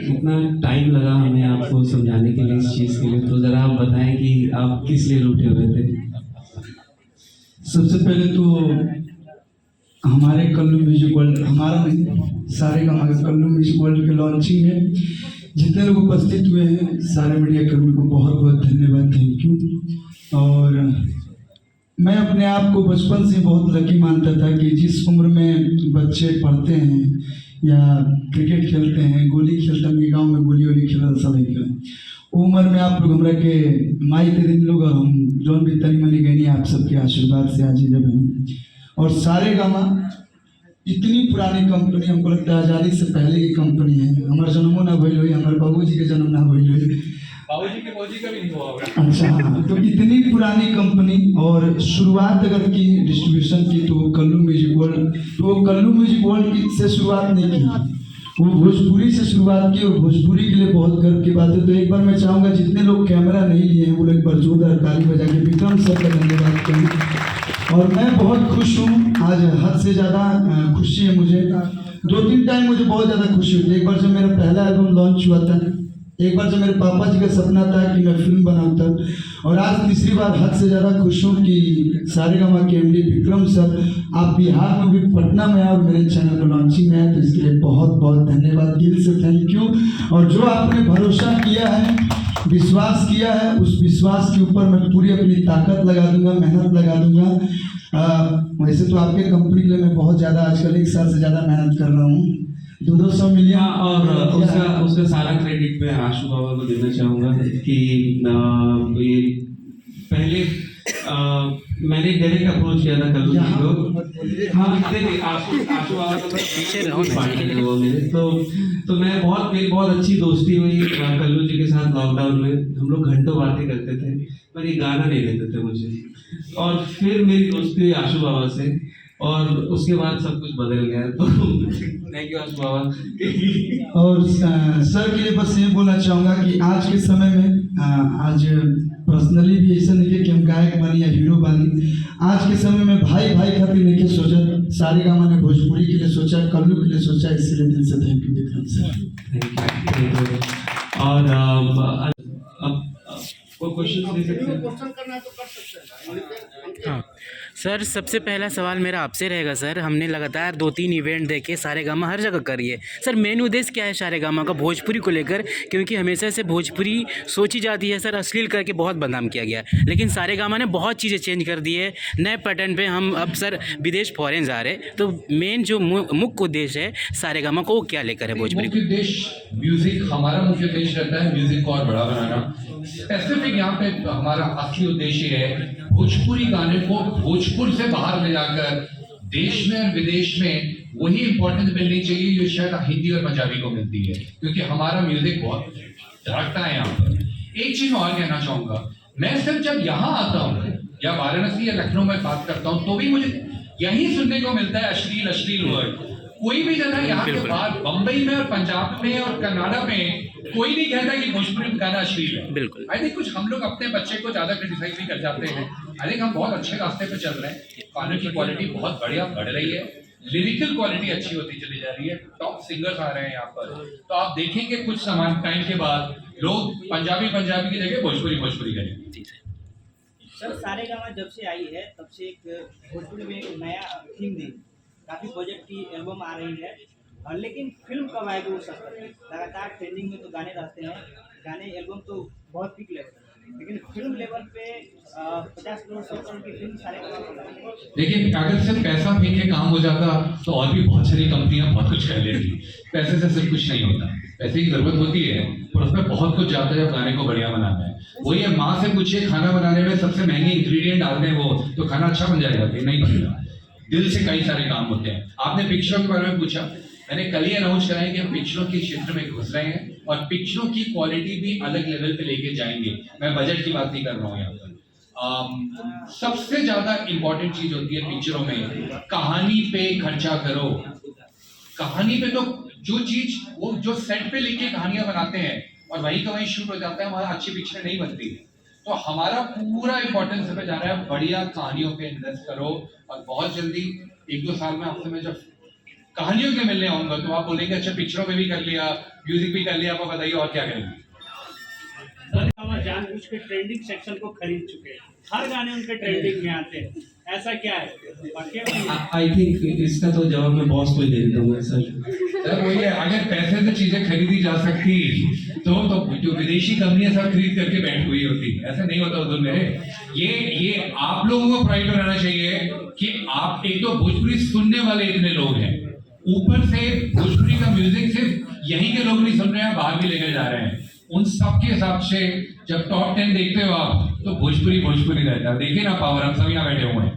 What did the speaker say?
इतना टाइम लगा हमें आपको समझाने के लिए इस चीज़ के लिए, तो ज़रा आप बताएं कि आप किस लिए रूठे हुए थे। सबसे पहले तो हमारे कल्लू म्यूजिक वर्ल्ड, हमारा नहीं सारे का कल्लू म्यूजिक वर्ल्ड के लॉन्चिंग में जितने लोग उपस्थित हुए हैं सारे मीडिया कर्मी को बहुत बहुत धन्यवाद, थैंक यू। और मैं अपने आप को बचपन से बहुत लकी मानता था कि जिस उम्र में बच्चे पढ़ते हैं या क्रिकेट खेलते हैं, गोली खेलते हैं, गाँव में गोली वोली खेल सब खेल, उम्र में आप लोग हमारा के माई के दिन लोग हम जौन भी तनी मनी गई आप सबके आशीर्वाद से आज जब हम और सारे गामा इतनी पुरानी कंपनी, हमको लगता है आज़ादी से पहले की कंपनी है। हमारे जन्मों ना भइल हुई, हमारे बाबूजी के जन्म ना भइल हुई, बाबूजी के फौजी का भी नहीं हुआ होगा। अच्छा हाँ, तो इतनी पुरानी कंपनी और शुरुआत अगर की डिस्ट्रीब्यूशन की तो कल्लू म्यूजिक वर्ल्ड, तो कल्लू म्यूजिक वर्ल्ड से शुरुआत नहीं की, वो भोजपुरी से शुरुआत की और भोजपुरी के लिए बहुत गर्व की बात है। तो एक बार मैं चाहूँगा जितने लोग कैमरा नहीं लिए हैं वो लोग एक बार जोरदार ताली बजा के विक्रम सर का धन्यवाद करें। और मैं बहुत खुश हूँ, आज हद से ज़्यादा खुशी है मुझे। 2-3 टाइम मुझे बहुत ज़्यादा खुशी हुई। एक बार जब मेरा पहला एल्बम लॉन्च हुआ था, एक बार जब मेरे पापा जी का सपना था कि मैं फिल्म बनाता, और आज तीसरी बार हद से ज़्यादा खुश हूँ कि सारेगामा के एमडी विक्रम सर आप बिहार में भी पटना में आए और मेरे चैनल पर लॉन्चिंग में आए, तो इसके लिए बहुत बहुत धन्यवाद, दिल से थैंक यू। और जो आपने भरोसा किया है, विश्वास किया है, उस विश्वास के ऊपर मैं पूरी अपनी ताकत लगा दूंगा, मेहनत लगा दूंगा। वैसे तो आपके कंपनी के लिए मैं बहुत ज़्यादा आजकल 1 साल से ज़्यादा मेहनत कर रहा हूँ, 200 मिलियन। और उसका सारा क्रेडिट मैं आशु बाबा को देना चाहूँगा कि ये पहले मैंने डायरेक्ट अप्रोच किया था कल्लू जी को। हाँ देखिए आशु बाबा तो मेरे तो मैं मेरी बहुत अच्छी दोस्ती हुई कल्लू जी के साथ। लॉकडाउन में हम लोग घंटों बातें करते थे, पर ये गाना नहीं देते थे मुझे, और फिर मेरी दोस्ती हुई आशु बाबा से, और उसके बाद सब कुछ बदल गया। तो थैंक यू आशु बाबा। और सर के लिए बस ये बोलना चाहूँगा कि आज के समय में आज पर्सनली भी ऐसा नहीं है कि हम गायक बनी या हीरो बनी, आज के समय में भाई भाई खातिर नहीं के सोचा, सारेगामा ने भोजपुरी के लिए सोचा, कल्लू के लिए सोचा, इसलिए दिल से थैंक यू विक्रम सर। और अब कोई क्वेश्चन दे सकते हैं? हाँ सर, सबसे पहला सवाल मेरा आपसे रहेगा सर, हमने लगातार 2-3 इवेंट देखे, सारेगामा हर जगह कर रही है सर, मेन उद्देश्य क्या है सारेगामा का भोजपुरी को लेकर? क्योंकि हमेशा से भोजपुरी सोची जाती है सर अश्लील करके बहुत बदनाम किया गया, लेकिन सारेगामा ने बहुत चीज़ें चेंज कर दी है, नए पैटर्न पे हम अब सर विदेश फॉरेन जा रहे, तो मेन जो मुख्य उद्देश्य है सारेगामा को वो क्या लेकर है भोजपुरी? मुख्य उद्देश्य म्यूजिक, हमारा मुख्य उद्देश्य रहता है म्यूजिक को और बड़ा बनाना। स्पेसिफिक यहाँ पे हमारा असली उद्देश्य है भोजपुरी गाने को भोजपुर से बाहर ले जाकर देश में और विदेश में वही इंपॉर्टेंस मिलनी चाहिए जो शायद हिंदी और पंजाबी को मिलती है, क्योंकि हमारा म्यूजिक बहुत धड़कता है यहाँ पर। एक चीज और कहना चाहूंगा, मैं सिर्फ जब यहाँ आता हूँ या वाराणसी या लखनऊ में बात करता हूँ तो भी मुझे यही सुनने को मिलता है अश्लील वर्ड। कोई भी जगह यहाँ के बाद बम्बई में और पंजाब में और कर्नाटक में कोई नहीं कहता कि भोजपुरी गाना अश्लील है। बिल्कुल। आई थिंक कुछ हम लोग अपने बच्चे को ज्यादा क्रिटिसाइज भी कर जाते हैं। आई थिंक हम बहुत अच्छे रास्ते पे चल रहे हैं, गानों की क्वालिटी बहुत बढ़िया बढ़ रही है, लिरिकल क्वालिटी अच्छी होती चली जा रही है, टॉप सिंगर्स आ रहे हैं यहाँ पर। तो आप देखेंगे कुछ समान टाइम के बाद लोग पंजाबी की जगह भोजपुरी करेंगे। सर सारेगामा जब से आई है तब से एक भोजपुरी में एक नया थीम दी, काफ़ी बजट की एल्बम आ रही है, लेकिन फिल्म कब आएगी वो सब लगातार ट्रेंडिंग में तो गाने रहते हैं, गाने एल्बम तो बहुत पिक लेवल, लेकिन फिल्म लेवल पे 50 करोड़ 100 करोड़ की फिल्म सारेगामा। लेकिन अगर सिर्फ पैसा फेंक के काम हो जाता तो और भी बहुत सारी कंपनियां बहुत कुछ कर लेती। पैसे से सिर्फ कुछ नहीं होता, पैसे की जरूरत होती है और उसमें बहुत कुछ जाता है गाने को बढ़िया बनाना है। वही है, माँ से पूछिए खाना बनाने में सबसे महंगे इंग्रेडिएंट डालते हैं वो, तो खाना अच्छा बन जाएगा? नहीं बनेगा। दिल से कई सारे काम होते हैं। आपने पिक्चरों के बारे में पूछा, मैंने कल ही अनाउंस करा है कि हम पिक्चरों के क्षेत्र में घुस रहे हैं और पिक्चरों की क्वालिटी भी अलग लेवल पे लेके जाएंगे। मैं बजट की बात नहीं कर रहा हूँ यहाँ पर। सबसे ज्यादा इंपॉर्टेंट चीज होती है पिक्चरों में, कहानी पे खर्चा करो। कहानी पे तो जो चीज वो जो सेट पे लेके कहानियां बनाते हैं और वहीं का वहीं शूट हो जाता है, हमारा अच्छी पिक्चर नहीं बनती है। तो हमारा पूरा इंपॉर्टेंस पे जा रहा है, बढ़िया कहानियों पे इन्वेस्ट करो और बहुत जल्दी 1-2 साल में आपसे मैं जब कहानियों के मिलने आऊंगा तो आप बोलेंगे अच्छा पिक्चरों पे भी कर लिया, म्यूजिक भी कर लिया, आप बताइए और क्या करेंगे। सारेगामा जानबूझ के ट्रेंडिंग सेक्शन को खरीद चुके हैं, हर गाने उनके ट्रेंडिंग में आते हैं, ऐसा क्या है? आई थिंक इसका तो जवाब मैं बॉस को ही दे देता हूँ सर। सर वही है, अगर पैसे से चीजें खरीदी जा सकती तो जो विदेशी कंपनियां सब खरीद करके बैठ हुई होती, ऐसा नहीं होता उधर मेरे। ये आप लोगों को प्राइड होना चाहिए कि आप एक तो भोजपुरी सुनने वाले इतने लोग हैं, ऊपर से भोजपुरी का म्यूजिक सिर्फ यहीं के लोग नहीं सुन रहे हैं, बाहर भी लेकर जा रहे हैं। उन सब के हिसाब से जब टॉप 10 देखते हो आप तो भोजपुरी रहता है। देखिए ना पावर, हम सब यहाँ बैठे हुए हैं।